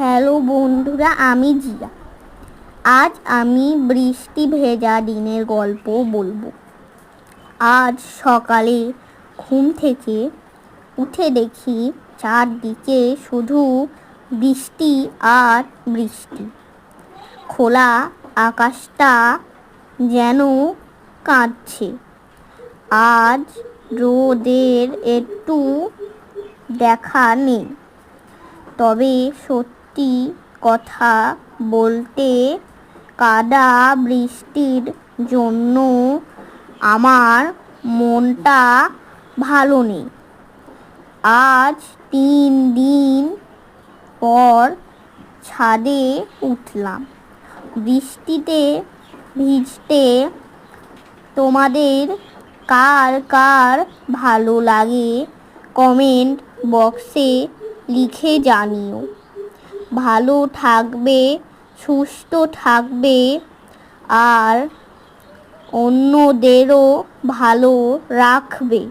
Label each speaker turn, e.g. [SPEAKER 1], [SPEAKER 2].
[SPEAKER 1] Hello বন্ধুরা, আমি জিয়া। আজ আমি বৃষ্টি ভেজা দিনের গল্প বলবো। আজ সকালে ঘুম থেকে উঠে দেখি চারদিকে শুধু বৃষ্টি আর বৃষ্টি। খোলা আকাশটা যেন কাঁদছে। আজ রোদের একটু দেখা নেই। তবে সত্যি কথা বলতে কাদা বৃষ্টির জন্য আমার মনটা ভালো নেই। আজ 3 দিন পর ছাদে উঠলাম। বৃষ্টিতে ভিজতে তোমাদের কার কার ভালো লাগে কমেন্ট বক্সে লিখে জানিও। ভালো থাকবে, সুস্থ থাকবে আর অন্যদেরও ভালো রাখবে।